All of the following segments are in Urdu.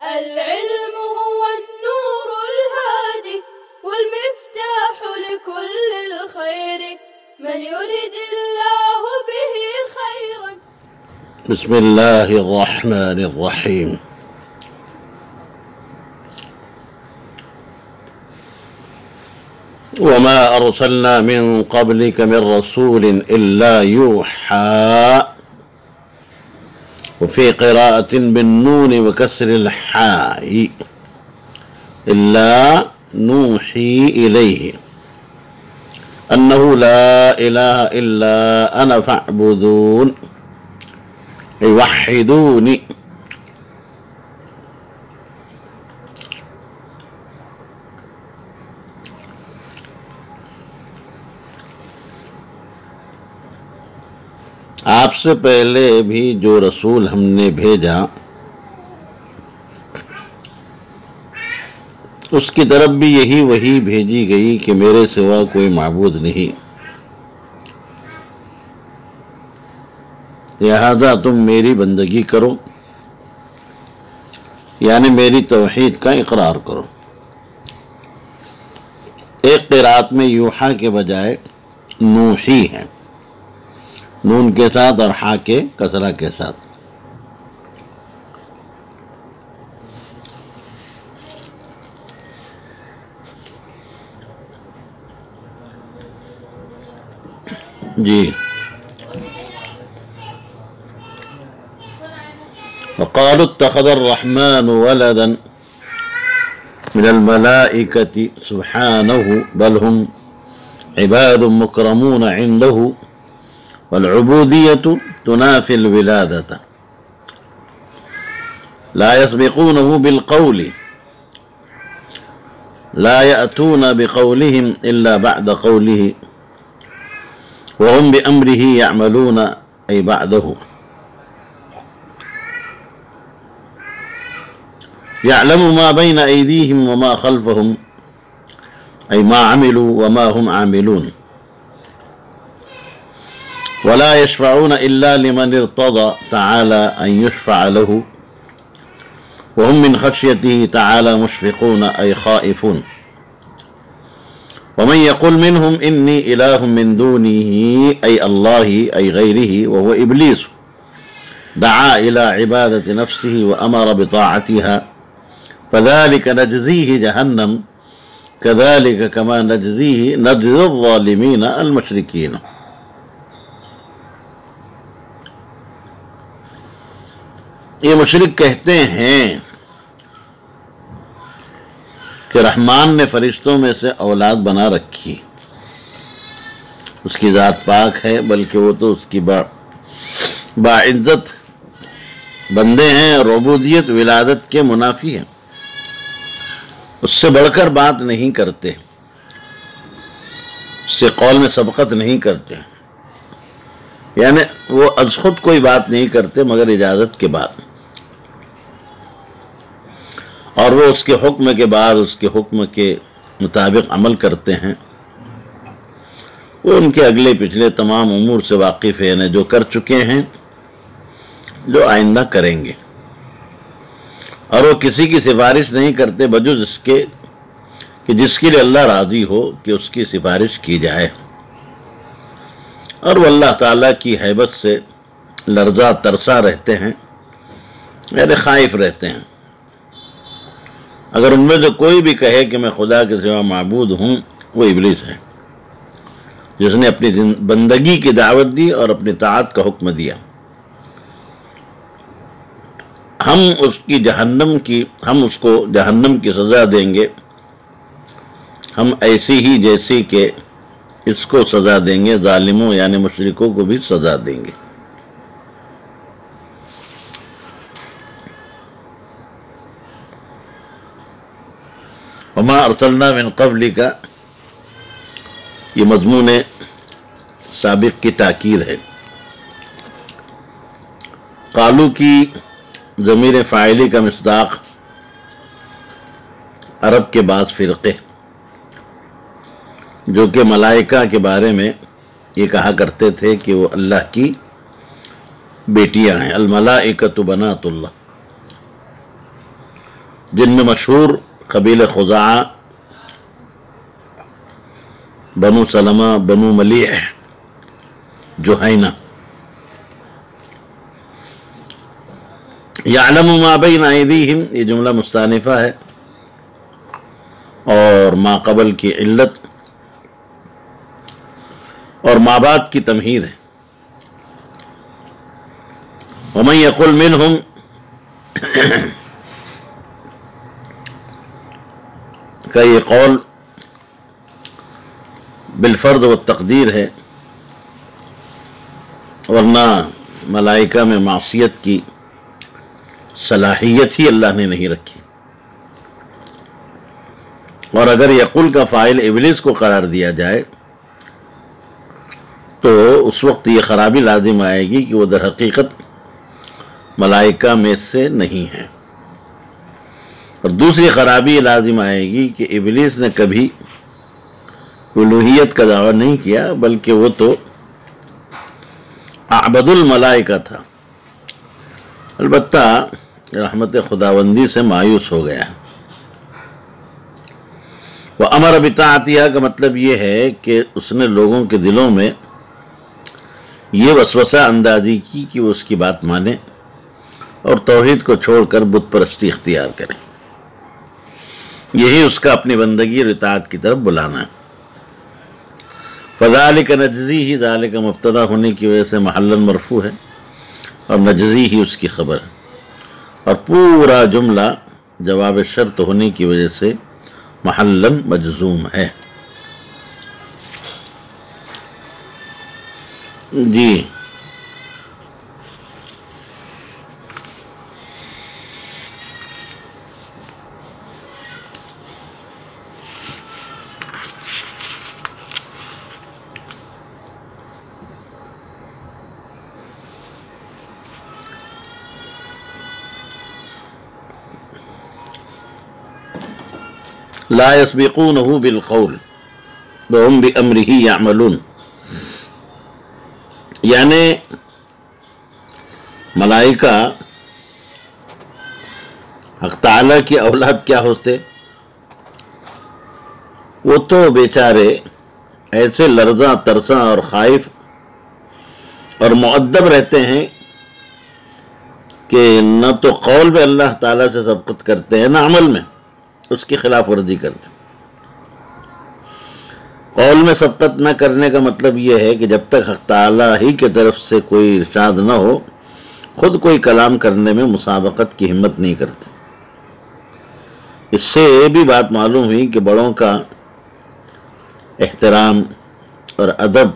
العلم هو النور الهادي والمفتاح لكل الخير من يرد الله به خيرا. بسم الله الرحمن الرحيم. وما أرسلنا من قبلك من رسول إلا يوحى، وفي قراءة بالنون وكسر الحاء إلا نوحي إليه أنه لا إله إلا أنا فاعبدون أي وحدوني. آپ سے پہلے بھی جو رسول ہم نے بھیجا اس کی طرف بھی یہی وحی بھیجی گئی کہ میرے سوا کوئی معبود نہیں، لہذا تم میری بندگی کرو، یعنی میری توحید کا اقرار کرو۔ ایک قرات میں یوحا کے بجائے نوحی ہے، نون کے ساتھ اور ہا کے کسرہ کے ساتھ۔ جی، وقالوا اتخذ الرحمن ولدا من الملائكة سبحانه بل هم عباد مكرمون عنده والعبودية تنافي الولادة لا يسبقونه بالقول لا يأتون بقولهم إلا بعد قوله وهم بأمره يعملون أي بعده يعلم ما بين أيديهم وما خلفهم أي ما عملوا وما هم عاملون ولا يشفعون إلا لمن ارتضى تعالى أن يشفع له وهم من خشيته تعالى مشفقون أي خائفون ومن يقل منهم إني إله من دونه أي الله أي غيره وهو إبليس دعا إلى عبادة نفسه وأمر بطاعتها فذلك نجزيه جهنم كذلك كما نجزي الظالمين المشركين۔ یہ مشرک کہتے ہیں کہ رحمان نے فرشتوں میں سے اولاد بنا رکھی، اس کی ذات پاک ہے، بلکہ وہ تو اس کی باعزت بندے ہیں، اور عبودیت ولادت کے منافی ہیں، اس سے بڑھ کر بات نہیں کرتے، اس سے قول میں سبقت نہیں کرتے، یعنی وہ از خود کوئی بات نہیں کرتے مگر اجازت کے بعد، اور وہ اس کے حکم کے بعد اس کے حکم کے مطابق عمل کرتے ہیں۔ وہ ان کے اگلے پچھلے تمام امور سے واقف ہیں، یعنی جو کر چکے ہیں، جو آئندہ کریں گے، اور وہ کسی کی سفارش نہیں کرتے بجز اس کے کہ جس کے لیے اللہ راضی ہو کہ اس کی سفارش کی جائے، اور وہ اللہ تعالیٰ کی ہیبت سے لرزہ ترسا رہتے ہیں، یعنی خائف رہتے ہیں۔ اگر ان میں سے کوئی بھی کہے کہ میں خدا کے سوا معبود ہوں، وہ ابلیس ہے جس نے اپنی بندگی کی دعوت دی اور اپنی طاعت کا حکم دیا۔ ہم اس کو جہنم کی سزا دیں گے، ہم ایسی ہی جیسی کہ اس کو سزا دیں گے، ظالموں یعنی مشرکوں کو بھی سزا دیں گے۔ وما ارسلنا من قبلک، یہ مضمون سابق کی تاکید ہے۔ قالو کی ضمیر فاعلی کا مصداق عرب کے بعض فرقے جو کہ ملائکہ کے بارے میں یہ کہا کرتے تھے کہ وہ اللہ کی بیٹیاں ہیں، الملائکۃ بنات اللہ، جن میں مشہور قبیل خزاعہ، بنو سلمہ، بنو ملیح، جوہینہ۔ یعلم ما بین ایدیہم، یہ جملہ مستانفہ ہے اور ما قبل کی علت اور ما بعد کی تمہید ہے۔ ومن یقل منہم، کا یہ قول بالفرض والتقدیر ہے، ورنہ ملائکہ میں معصیت کی صلاحیت ہی اللہ نے نہیں رکھی، اور اگر یقول کا فاعل ابلیس کو قرار دیا جائے تو اس وقت یہ خرابی لازم آئے گی کہ وہ در حقیقت ملائکہ میں سے نہیں ہے، اور دوسری خرابی یہ لازم آئے گی کہ ابلیس نے کبھی الوہیت کا دعویٰ نہیں کیا، بلکہ وہ تو اعبد الملائکہ تھا، البتہ رحمت خداوندی سے مایوس ہو گیا۔ وَأَمَرَ بِطَاعَتِهَا کا مطلب یہ ہے کہ اس نے لوگوں کے دلوں میں یہ وسوسہ اندازی کی کہ وہ اس کی بات مانیں اور توحید کو چھوڑ کر بت پرستی اختیار کریں، یہی اس کا اپنی بندگی اور اطاعت کی طرف بلانا ہے۔ فَذَلِكَ نَجْزِيهِ، ذَلِكَ مبتدا ہونے کی وجہ سے محلاً مرفوع ہے، اور نجزیہ اس کی خبر ہے، اور پورا جملہ جواب شرط ہونے کی وجہ سے محلاً مجزوم ہے۔ جی لا يسبقونه بالقول وهم بأمره يعملون، یعنی ملائکہ حق تعالیٰ کی اولاد کیا ہوتے؟ وہ تو بیچارے ایسے لرزاں ترساں اور خائف اور مؤدب رہتے ہیں کہ نہ تو قول میں اللہ تعالیٰ سے سبقت کرتے ہیں، نہ عمل میں اس کی خلاف ورزی کرتے۔ قول میں سبقت نہ کرنے کا مطلب یہ ہے کہ جب تک حق تعالیٰ ہی کی طرف سے کوئی ارشاد نہ ہو، خود کوئی کلام کرنے میں مسابقت کی ہمت نہیں کرتے۔ اس سے یہ بھی بات معلوم ہوئی کہ بڑوں کا احترام اور ادب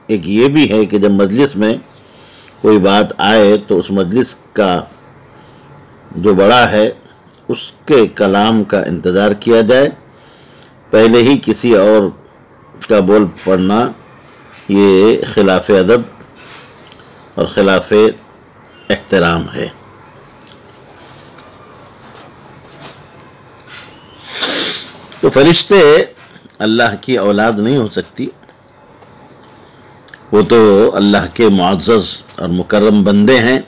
ایک یہ بھی ہے کہ جب مجلس میں کوئی بات آئے تو اس مجلس کا جو بڑا ہے اس کے کلام کا انتظار کیا جائے، پہلے ہی کسی اور کا بول پڑنا یہ خلاف ادب اور خلاف احترام ہے۔ تو فرشتے اللہ کی اولاد نہیں ہو سکتی، وہ تو اللہ کے معزز اور مکرم بندے ہیں۔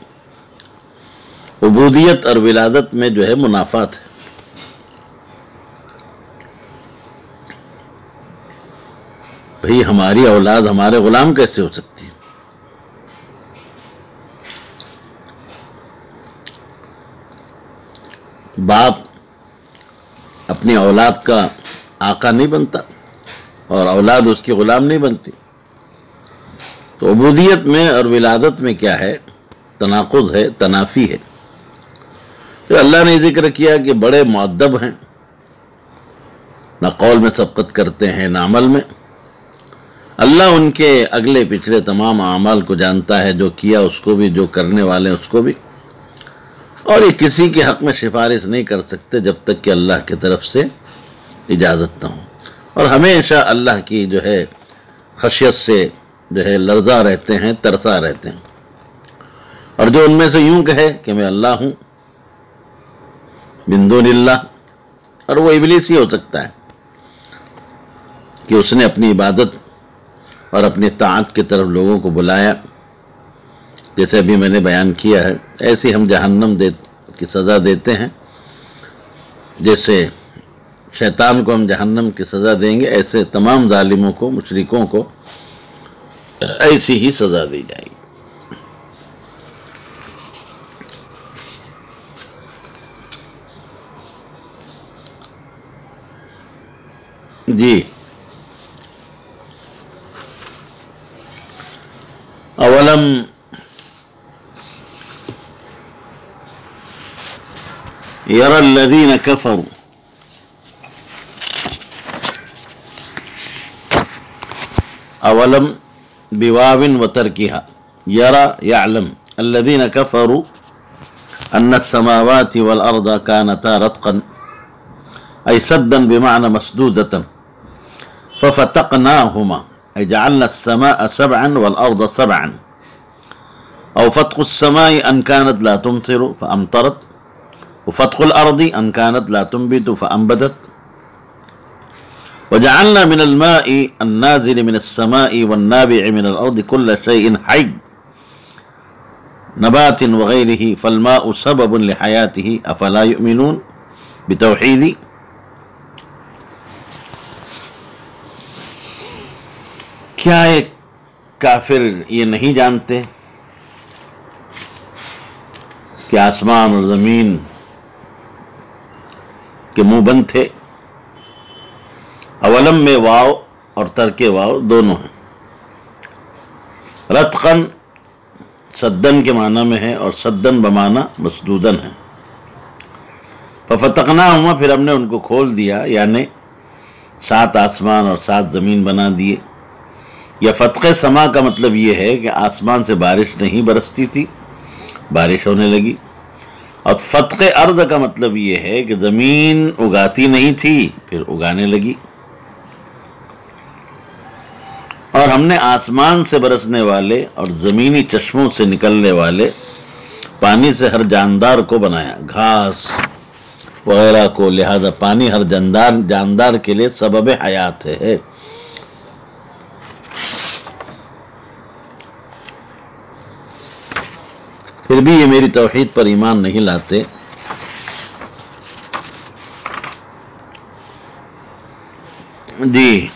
عبودیت اور ولادت میں جو ہے منافات ہے۔ بھئی ہماری اولاد ہمارے غلام کیسے ہو سکتی ہے؟ باپ اپنی اولاد کا آقا نہیں بنتا اور اولاد اس کی غلام نہیں بنتی۔ تو عبودیت میں اور ولادت میں کیا ہے؟ تناقض ہے، تنافی ہے۔ پھر اللہ نے ذکر کیا کہ بڑے مؤدب ہیں، نہ قول میں سبقت کرتے ہیں نہ عمل میں۔ اللہ ان کے اگلے پچھلے تمام اعمال کو جانتا ہے، جو کیا اس کو بھی، جو کرنے والے اس کو بھی، اور یہ کسی کے حق میں سفارش نہیں کر سکتے جب تک کہ اللہ کی طرف سے اجازت نہ ہو، اور ہمیشہ اللہ کی جو ہے خشیت سے جو ہے لرزا رہتے ہیں، ترسا رہتے ہیں۔ اور جو ان میں سے یوں کہے کہ میں اللہ ہوں من دون اللہ، اور وہ ابلیس ہی ہو سکتا ہے کہ اس نے اپنی عبادت اور اپنی طاعت کی طرف لوگوں کو بلایا، جیسے ابھی میں نے بیان کیا ہے۔ ایسی ہم جہنم کی سزا دیتے ہیں جیسے شیطان کو ہم جہنم کی سزا دیں گے، ایسے تمام ظالموں کو، مشرکوں کو ایسی ہی سزا دی جائے گی۔ جی، اولم یر الذین کفروا اولم بواو وترکها یرى یعلم الذین کفروا ان السماوات والارض كانتا رتقا ای سدا بمعنى مسدودة ففتقناهما ای جعلنا السماء سبعا والارض سبعا او فتق السماء ان كانت لا تمطر فامطرت وفتق الارض ان كانت لا تنبت فانبتت وجعلنا من الماء النازل من السماء والنابع من الارض كل شيء حي نبات وغيره فالماء سبب لحياته افلا يؤمنون بتوحيدي۔ کیا ایک کافر یہ نہیں جانتے کہ آسمان اور زمین کے منہ بند تھے؟ اولم میں واو اور ترک واو دونوں ہیں۔ رتقن سدن کے معنی میں ہے اور سدن بمعنی مسدودن ہے۔ ففتقناہما پھر ہم نے ان کو کھول دیا، یعنی 7 آسمان اور 7 زمین بنا دیے۔ یا فتق سما کا مطلب یہ ہے کہ آسمان سے بارش نہیں برستی تھی، بارش ہونے لگی، اور فتق ارض کا مطلب یہ ہے کہ زمین اگاتی نہیں تھی پھر اگانے لگی۔ اور ہم نے آسمان سے برسنے والے اور زمینی چشموں سے نکلنے والے پانی سے ہر جاندار کو بنایا، گھاس وغیرہ کو، لہذا پانی ہر جاندار کے لیے سبب حیات ہے۔ پھر بھی یہ میری توحید پر ایمان نہیں لاتے۔ جی،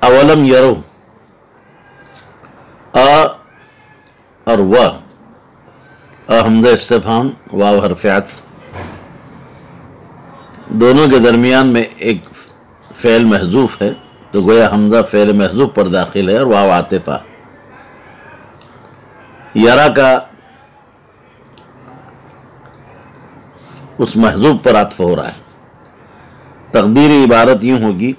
اولم یرو اور حمزہ استفہام واو حرف عطف، دونوں کے درمیان میں ایک فعل محذوف ہے، تو گویا حمزہ فعل محذوف پر داخل ہے اور واو عاطفہ۔ یرا کا اس محذوف پر عطف ہو رہا ہے۔ تقدیری عبارت یوں ہوگی،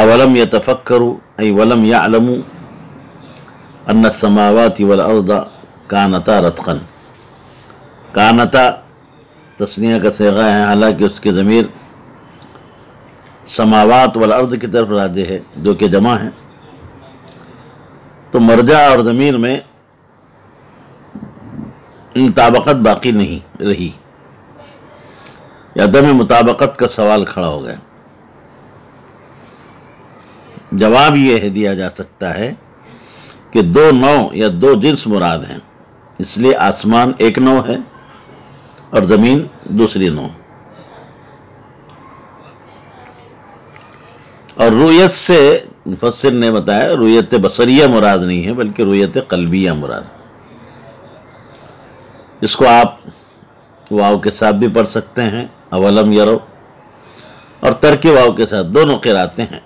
اولم یتفکروا ای ولم یعلموا ان السماوات والارض کانتا رتقا۔ کانتا تثنیہ کا صیغہ ہے، حالانکہ اس کی ضمیر سماوات والارض کی طرف راجع ہے جو کہ جمع ہے، تو مرجع اور ضمیر میں مطابقت باقی نہیں رہی، یا عدم مطابقت کا سوال کھڑا ہو گیا۔ جواب یہ دیا جا سکتا ہے کہ 2 نوع یا 2 جنس مراد ہیں، اس لیے آسمان ایک نوع ہے اور زمین دوسری نوع۔ اور رؤیت سے مفسر نے بتایا رؤیت بصریہ مراد نہیں ہے بلکہ رؤیت قلبیہ مراد۔ اس کو آپ واو کے ساتھ بھی پڑھ سکتے ہیں، اولم یرو، اور ترک واو کے ساتھ، دونوں قراتیں ہیں۔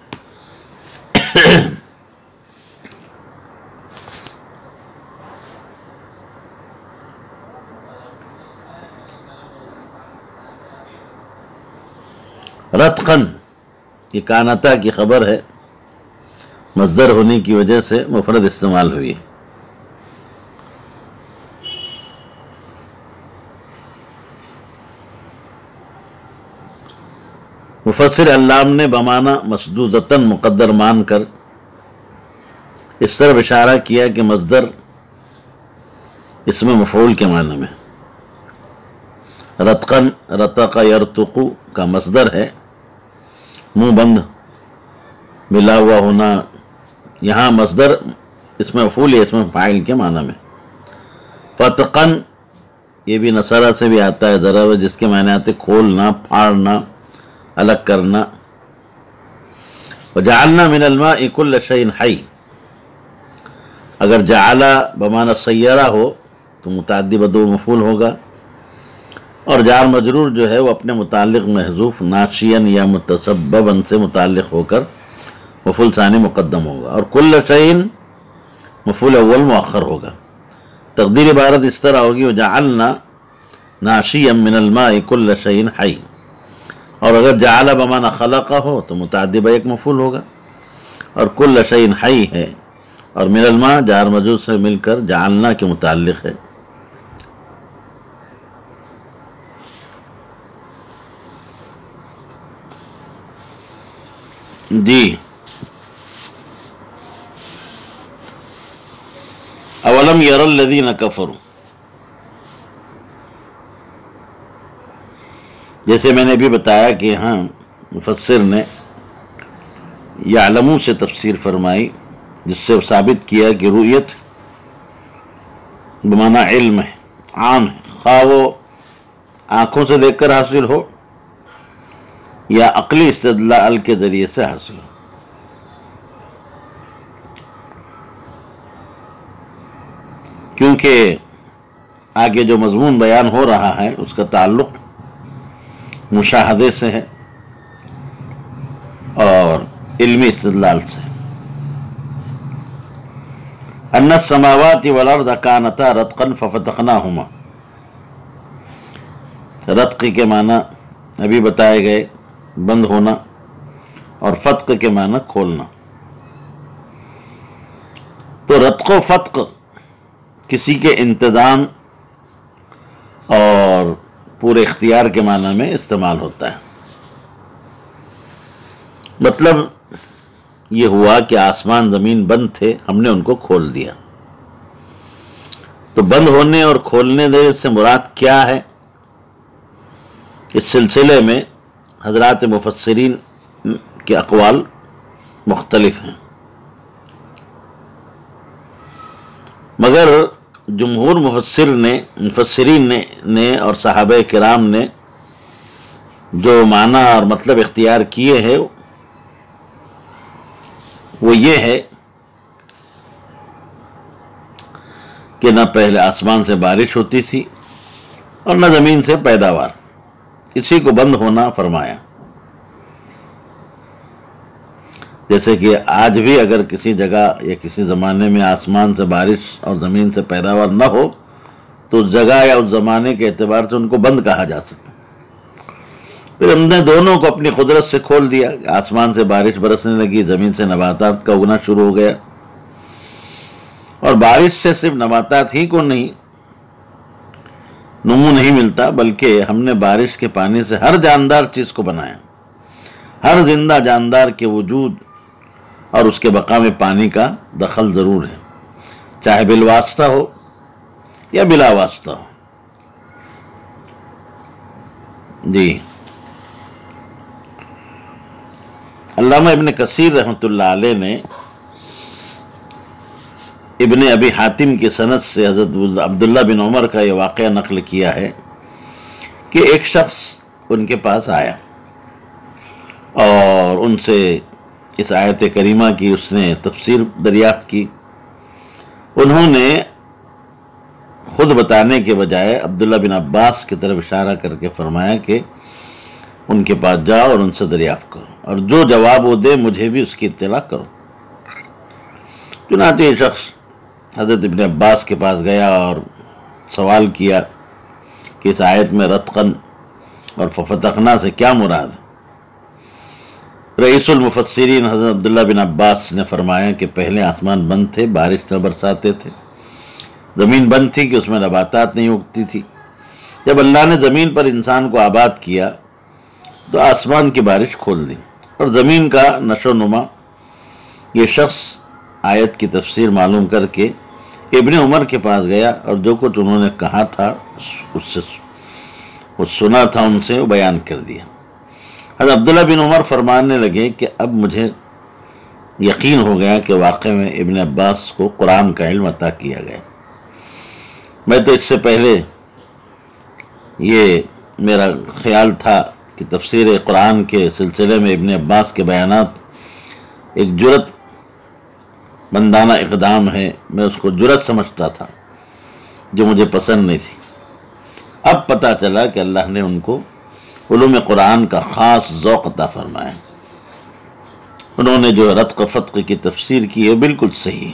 رتقن یہ کانتا کی خبر ہے، مصدر ہونے کی وجہ سے مفرد استعمال ہوئی ہے۔ مفسر علام نے بمعنی مسدودتاً مقدر مان کر اس طرف اشارہ کیا کہ مصدر اس میں مفعول کے معنی میں، رتقن رتق یرتقو کا مصدر ہے، منہ بند ملا ہوا ہونا، یہاں مصدر اس میں مفعول ہے، اس میں فاعل کے معنی میں. فتقن یہ بھی نصرہ سے بھی آتا ہے، ضرب جس کے معنی آتے کھولنا، پھاڑنا، الگ کرنا. وجعلنا من الماء كل شيء حي، اگر جعل بمعنی سیرہ ہو تو متعدی بدو مفعول ہوگا، اور جار مجرور جو ہے وہ اپنے متعلق محذوف ناشیاً یا متسبباً سے متعلق ہو کر مفعول ثانی مقدم ہوگا، اور کل شیء مفعول اول مؤخر ہوگا. تقدیر عبارت اس طرح ہوگی وجعلنا ناشیا من الماء كل شيء حي، اور اگر جعل بمعنی خلقہ ہو تو متعدی ایک مفعول ہوگا، اور کل شیء حی ہے، اور من الماء جار مجرور سے مل کر جعلنا کے متعلق ہے. جی اولم یر الذین کفروا، جیسے میں نے ابھی بتایا کہ یہاں مفسر نے یعلمو سے تفسیر فرمائی، جس سے ثابت کیا کہ رؤیت بمعنی علم ہے، عام ہے، خواہ وہ آنکھوں سے دیکھ کر حاصل ہو یا عقلی استدلال کے ذریعے سے حاصل ہو. کیونکہ آگے جو مضمون بیان ہو رہا ہے اس کا تعلق مشاہدے سے ہے اور علمی استدلال سے. ان السماوات والارض کانتا رتقا ففتقناہما، رتق کے معنی ابھی بتائے گئے، بند ہونا، اور فتق کے معنی کھولنا. تو رتق و فتق کسی کے انتظام اور پورے اختیار کے معنی میں استعمال ہوتا ہے. مطلب یہ ہوا کہ آسمان زمین بند تھے، ہم نے ان کو کھول دیا. تو بند ہونے اور کھولنے سے مراد کیا ہے؟ اس سلسلے میں حضرات مفسرین کے اقوال مختلف ہیں، مگر جمہور مفسرین نے اور صحابہ کرام نے جو معنی اور مطلب اختیار کیے ہیں وہ یہ ہے کہ نہ پہلے آسمان سے بارش ہوتی تھی اور نہ زمین سے پیداوار، اسی کو بند ہونا فرمایا. جیسے کہ آج بھی اگر کسی جگہ یا کسی زمانے میں آسمان سے بارش اور زمین سے پیداوار نہ ہو تو اس جگہ یا اس زمانے کے اعتبار سے ان کو بند کہا جا سکتا. پھر ہم نے دونوں کو اپنی قدرت سے کھول دیا، آسمان سے بارش برسنے لگی، زمین سے نباتات کا اگنا شروع ہو گیا. اور بارش سے صرف نباتات ہی کو نہیں نمو نہیں ملتا، بلکہ ہم نے بارش کے پانی سے ہر جاندار چیز کو بنایا. ہر زندہ جاندار کے وجود اور اس کے بقا میں پانی کا دخل ضرور ہے، چاہے بالواسطہ ہو یا بلا واسطہ ہو. جی علامہ ابن کثیر رحمۃ اللہ علیہ نے ابن ابی حاتم کی سند سے حضرت عبداللہ بن عمر کا یہ واقعہ نقل کیا ہے کہ ایک شخص ان کے پاس آیا اور ان سے اس آیت کریمہ کی اس نے تفسیر دریافت کی. انہوں نے خود بتانے کے بجائے عبداللہ بن عباس کی طرف اشارہ کر کے فرمایا کہ ان کے پاس جاؤ اور ان سے دریافت کرو، اور جو جواب وہ دے مجھے بھی اس کی اطلاع کرو. چنانچہ یہ شخص حضرت ابن عباس کے پاس گیا اور سوال کیا کہ اس آیت میں رتقن اور ففتقنا سے کیا مراد ہے. رئیس المفسرین حضرت عبداللہ بن عباس نے فرمایا کہ پہلے آسمان بند تھے، بارش نہ برساتے تھے، زمین بند تھی کہ اس میں نباتات نہیں اگتی تھی. جب اللہ نے زمین پر انسان کو آباد کیا تو آسمان کی بارش کھول دی اور زمین کا نشو و نما. یہ شخص آیت کی تفسیر معلوم کر کے ابن عمر کے پاس گیا اور جو کچھ انہوں نے کہا تھا اس سے وہ سنا تھا ان سے وہ بیان کر دیا. حضرت عبداللہ بن عمر فرمانے لگے کہ اب مجھے یقین ہو گیا کہ واقع میں ابن عباس کو قرآن کا علم عطا کیا گیا۔ میں تو اس سے پہلے یہ میرا خیال تھا کہ تفسیر قرآن کے سلسلے میں ابن عباس کے بیانات ایک جرت مندانہ اقدام ہے، میں اس کو جرت سمجھتا تھا جو مجھے پسند نہیں تھی۔ اب پتہ چلا کہ اللہ نے ان کو علوم قرآن کا خاص ذوق عطا فرمایا۔ انہوں نے جو رتق فتق کی تفسیر کی ہے بالکل صحیح۔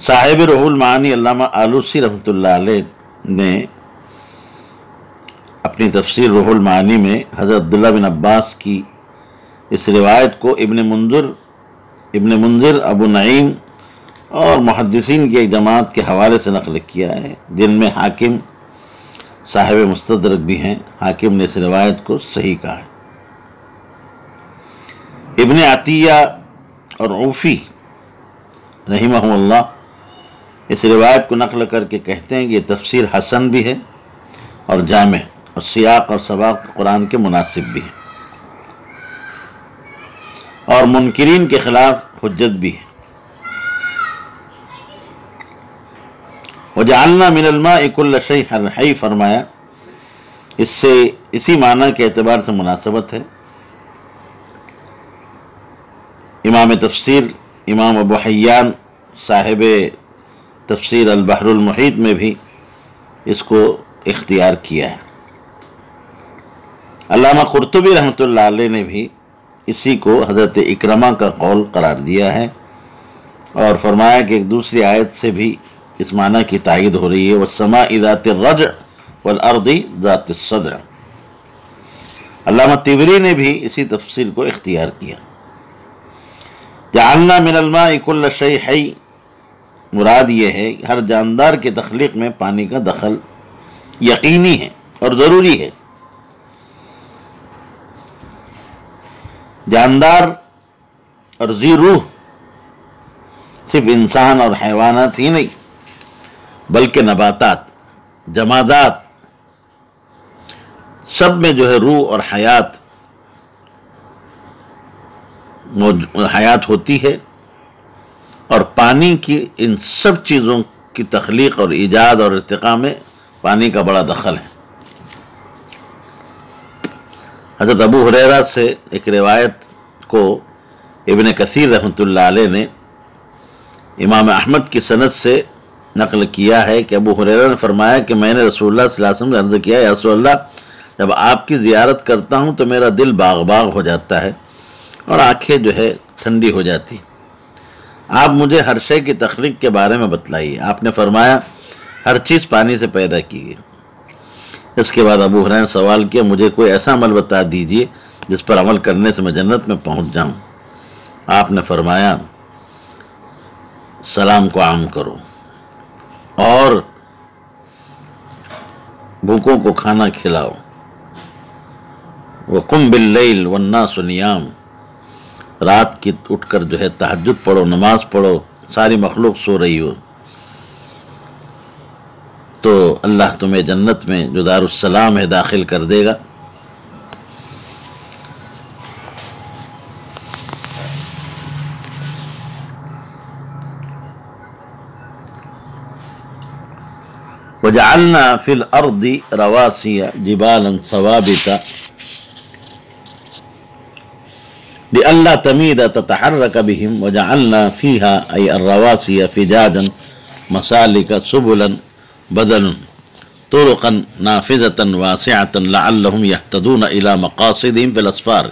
صاحب روح المعانی علامہ آلوسی رحمۃ اللہ علیہ نے اپنی تفسیر روح المعانی میں حضرت عبداللہ بن عباس کی اس روایت کو ابن منذر ابو نعیم اور محدثین کی ایک جماعت کے حوالے سے نقل کیا ہے، جن میں حاکم صاحب مستدرک بھی ہیں۔ حاکم نے اس روایت کو صحیح کہا ہے۔ ابن عطیہ اور عوفی رحمہ اللہ اس روایت کو نقل کر کے کہتے ہیں کہ یہ تفسیر حسن بھی ہے اور جامع اور سیاق اور سباق قرآن کے مناسب بھی ہے، اور منکرین کے خلاف حجت بھی ہے۔ وَجَعَلْنَا مِنَ الْمَاءِ كُلَّ شَيْءٍ حَيٍّ فرمایا، اس سے اسی معنی کے اعتبار سے مناسبت ہے۔ امام تفسیر امام ابو حیان صاحب تفسیر البحر المحیط میں بھی اس کو اختیار کیا ہے۔ علامہ قرطبی رحمۃ اللہ علیہ نے بھی اسی کو حضرت اکرمہ کا قول قرار دیا ہے اور فرمایا کہ ایک دوسری آیت سے بھی اس معنی کی تائید ہو رہی ہے، وَالسَّمَاءِ ذَاتِ الرَّجْعِ وَالْأَرْضِ ذَاتِ الصَّدْعِ۔ علامہ طبری نے بھی اسی تفسیر کو اختیار کیا۔ جعلنا من الماء كل شيء حي، مراد یہ ہے کہ ہر جاندار کی تخلیق میں پانی کا دخل یقینی ہے اور ضروری ہے۔ جاندار اور ذی روح صرف انسان اور حیوانات ہی نہیں بلکہ نباتات، جمادات، سب میں جو ہے روح اور حیات ہوتی ہے، اور پانی کی ان سب چیزوں کی تخلیق اور ایجاد اور ارتقاء میں پانی کا بڑا دخل ہے۔ حضرت ابو ہریرہ سے ایک روایت کو ابن کثیر رحمۃ اللہ علیہ نے امام احمد کی سند سے نقل کیا ہے کہ ابو ہریرہ نے فرمایا کہ میں نے رسول اللہ صلی اللہ علیہ وسلم سے عرض کیا، یا رسول اللہ، جب آپ کی زیارت کرتا ہوں تو میرا دل باغ باغ ہو جاتا ہے اور آنکھیں جو ہے ٹھنڈی ہو جاتی۔ آپ مجھے ہر شے کی تخلیق کے بارے میں بتلائیے۔ آپ نے فرمایا ہر چیز پانی سے پیدا کی گئی۔ اس کے بعد ابو ہریرہ نے سوال کیا، مجھے کوئی ایسا عمل بتا دیجئے جس پر عمل کرنے سے میں جنت میں پہنچ جاؤں۔ آپ نے فرمایا سلام کو عام کرو اور بھوکوں کو کھانا کھلاؤ، وَقُمْ بِاللَّيْلِ وَالنَّاسُ نِيَامٌ، رات کی اٹھ کر جو ہے تہجد پڑھو، نماز پڑھو، ساری مخلوق سو رہی ہو، تو اللہ تمہیں جنت میں جو دار السلام ہے داخل کر دے گا۔ وَجَعَلْنَا فِي الْأَرْضِ رَوَاسِيَ جِبَالًا ثَوَابِتًا لِأَلَّا تَمِيدَ تَتَحَرَّكَ بِهِمْ وَجَعَلْنَا فِيهَا أَيْ الرَّوَاسِيَ فِجَاجًا مَسَالِكَ سُبُلًا بَدَلًا طُرُقًا نَافِذَةً وَاسِعَةً لَعَلَّهُمْ يَهْتَدُونَ إِلَى مَقَاصِدِهِمْ فِي الْأَسْفَارِ۔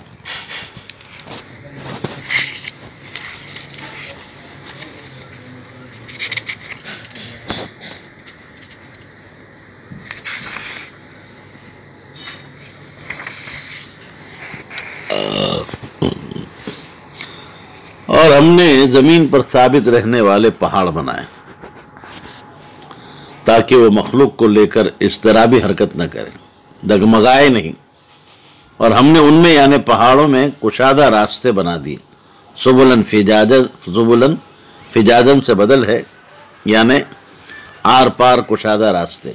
اور ہم نے زمین پر ثابت رہنے والے پہاڑ بنائے تاکہ وہ مخلوق کو لے کر اضطرابی حرکت نہ کرے، ڈگمگائے نہیں، اور ہم نے ان میں یعنی پہاڑوں میں کشادہ راستے بنا دیے۔ سبلن فجاجن سے بدل ہے، یعنی آر پار کشادہ راستے،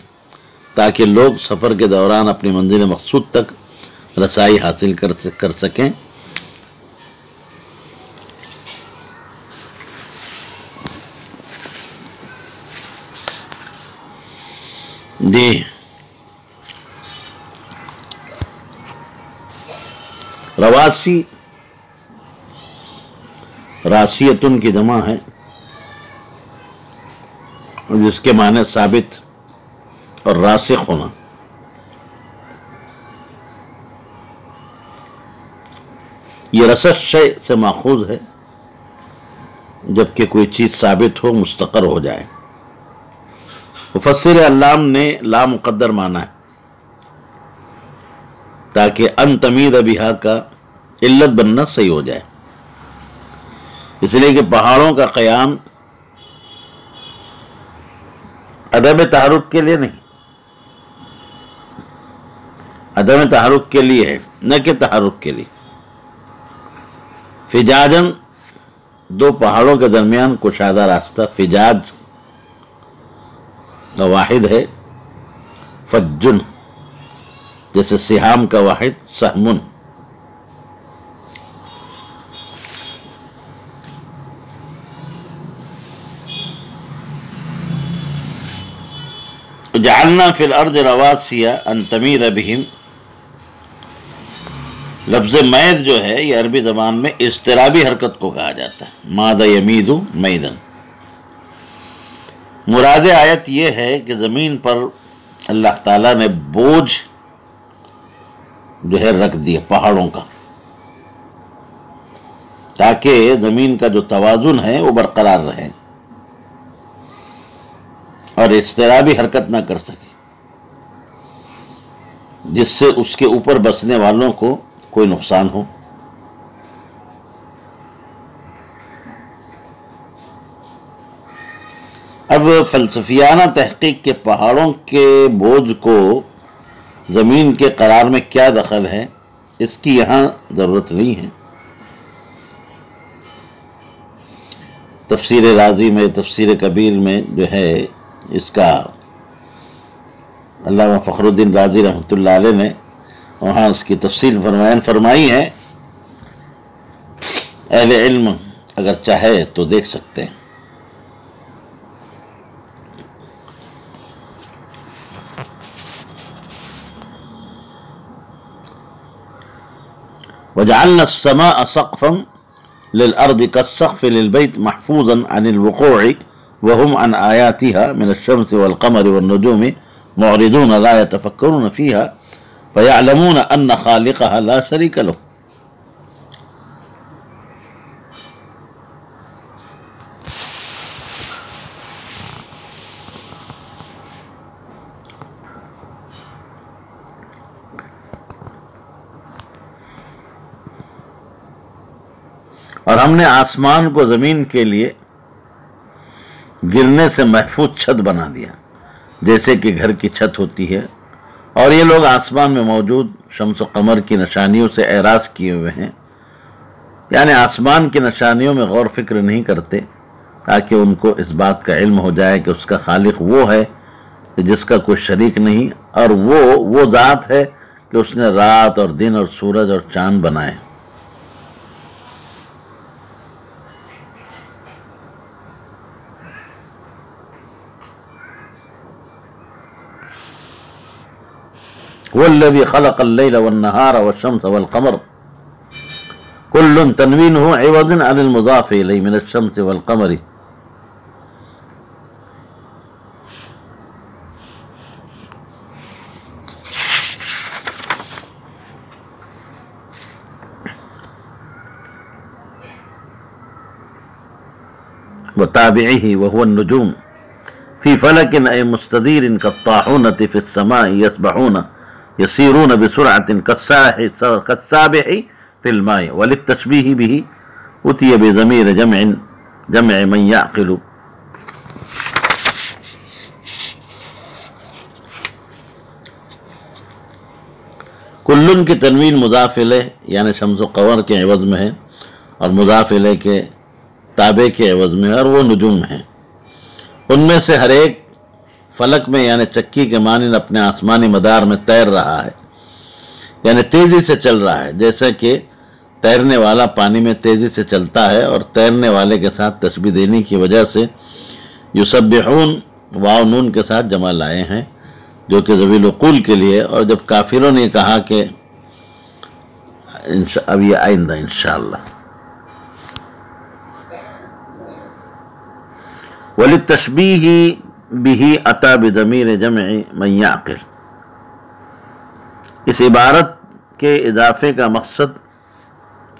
تاکہ لوگ سفر کے دوران اپنی منزل مقصود تک رسائی حاصل کر سکیں۔ جی رواسی راسیتن کی جمع ہے جس کے معنی ثابت اور راسخ ہونا. یہ رسخ شے سے ماخوذ ہے جبکہ کوئی چیز ثابت ہو مستقر ہو جائے. مفسر علام نے لا مقدر مانا ہے تاکہ ان تمید بہا کا علت بننا صحیح ہو جائے، اس لیے کہ پہاڑوں کا قیام عدم تحرک کے لیے نہیں، عدم تحرک کے لیے ہے نہ کہ تحرک کے لیے. فجاجن دو پہاڑوں کے درمیان کشادہ راستہ، فجاج کا واحد ہے فجن، جیسے سہام کا واحد سہمن. جعلنا فی الارض رواسیا ان تمید بہم. لفظ مید جو ہے یہ عربی زبان میں اضطرابی حرکت کو کہا جاتا ہے. ماد یمید میدن. مراد آیت یہ ہے کہ زمین پر اللہ تعالیٰ نے بوجھ جو ہے رکھ دیا پہاڑوں کا، تاکہ زمین کا جو توازن ہے وہ برقرار رہے اور اضطرابی حرکت نہ کر سکے، جس سے اس کے اوپر بسنے والوں کو کوئی نقصان ہو. اب فلسفیانہ تحقیق کے پہاڑوں کے بوجھ کو زمین کے قرار میں کیا دخل ہے اس کی یہاں ضرورت نہیں ہے. تفسیر رازی میں، تفسیر کبیر میں جو ہے اس کا علامہ فخر الدین رازی رحمۃ اللہ علیہ نے وہاں اس کی تفصیل فرمائی ہے. اہل علم اگر چاہے تو دیکھ سکتے ہیں. وجعلنا السماء سقفا للأرض كالسقف للبيت محفوظا عن الوقوع وهم عن آياتها من الشمس والقمر والنجوم معرضون لا يتفكرون فيها فيعلمون أن خالقها لا شريك له. اور ہم نے آسمان کو زمین کے لیے گرنے سے محفوظ چھت بنا دیا، جیسے کہ گھر کی چھت ہوتی ہے. اور یہ لوگ آسمان میں موجود شمس و قمر کی نشانیوں سے اعراض کیے ہوئے ہیں، یعنی آسمان کی نشانیوں میں غور فکر نہیں کرتے تاکہ ان کو اس بات کا علم ہو جائے کہ اس کا خالق وہ ہے جس کا کوئی شریک نہیں، اور وہ ذات ہے کہ اس نے رات اور دن اور سورج اور چاند بنائے. والذي خلق الليل والنهار والشمس والقمر كل تنوينه عوض عن المضاف إليه من الشمس والقمر. وتابعه وهو النجوم في فلك أي مستدير كالطاحونة في السماء يسيرون بسرعة كالسابح في الماء. وللتشبيه به أتي بضمير جمع من يعقل. کلن کی تنوین مضاف الیہ یعنی شمس و قمر کے عوض میں ہے، اور مضاف الیہ کے تابع کے عوض میں ہے، اور وہ نجوم ہیں. ان میں سے ہر ایک فلک میں یعنی چکی کے مانند اپنے آسمانی مدار میں تیر رہا ہے، یعنی تیزی سے چل رہا ہے، جیسا کہ تیرنے والا پانی میں تیزی سے چلتا ہے. اور تیرنے والے کے ساتھ تشبیہ دینے کی وجہ سے یسبحون واو نون کے ساتھ جمع لائے ہیں، جو کہ ذوی العقول کے لیے. اور جب کافروں نے کہا کہ اب یہ آئندہ انشاءاللہ. وَلِلتَّشْبِيهِ بِهِ أَتَى بِضَمِيرِ جَمْعِ مَنْ يَعْقِلُ. اس عبارت کے اضافے کا مقصد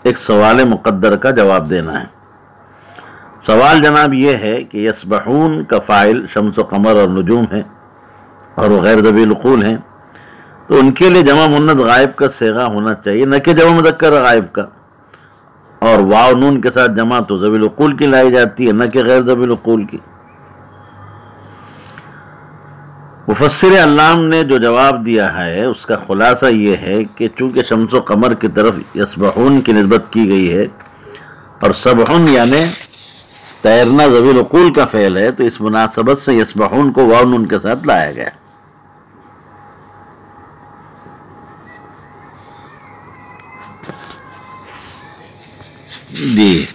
ایک سوال مقدر کا جواب دینا ہے. سوال جناب یہ ہے کہ یسبحون کا فاعل شمس و قمر اور نجوم ہے اور وہ غیر ذوی العقول ہیں، تو ان کے لیے جمع مؤنث غائب کا صیغہ ہونا چاہیے، نہ کہ جمع مذکر غائب کا. اور واو نون کے ساتھ جمع تو ذوی العقول کی لائی جاتی ہے، نہ کہ غیر ذوی العقول کی. مفسر علام نے جو جواب دیا ہے اس کا خلاصہ یہ ہے کہ چونکہ شمس و قمر کی طرف یسبحون کی نسبت کی گئی ہے اور سبحن یعنی تیرنا ذوی العقول کا فعل ہے، تو اس مناسبت سے یسبحون کو واو نون کے ساتھ لایا گیا. جی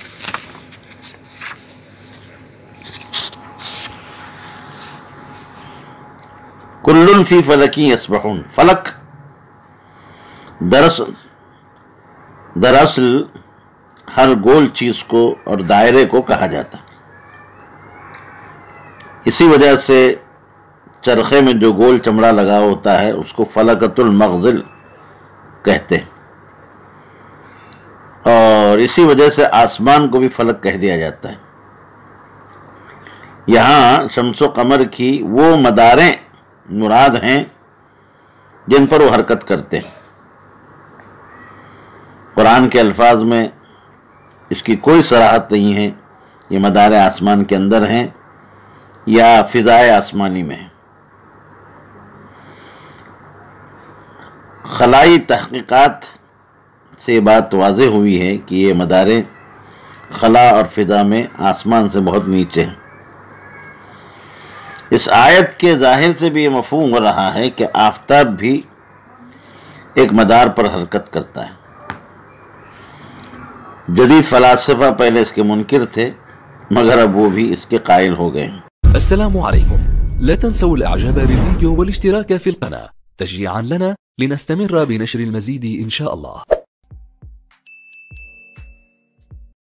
کل فی فلکی یسبحون. فلک دراصل ہر گول چیز کو اور دائرے کو کہا جاتا. اسی وجہ سے چرخے میں جو گول چمڑا لگا ہوتا ہے اس کو فلکۃ المغزل کہتے ہیں، اور اسی وجہ سے آسمان کو بھی فلک کہہ دیا جاتا ہے. یہاں شمس و قمر کی وہ مداریں مراد ہیں جن پر وہ حرکت کرتے ہیں. قرآن کے الفاظ میں اس کی کوئی صراحت نہیں ہے یہ مدار آسمان کے اندر ہیں یا فضائے آسمانی میں ہیں. خلائی تحقیقات سے یہ بات واضح ہوئی ہے کہ یہ مداریں خلا اور فضا میں آسمان سے بہت نیچے ہیں. اس آیت کے ظاہر سے بھی یہ مفہوم ہو رہا ہے کہ آفتاب بھی ایک مدار پر حرکت کرتا ہے. جدید فلاسفہ پہلے اس کے منکر تھے مگر اب وہ بھی اس کے قائل ہو گئے ہیں. السلام عليكم. لا تنسوا الاعجاب بالفيديو والاشتراك في القناة تشجيعا لنا لنستمر بنشر المزيد ان شاء الله.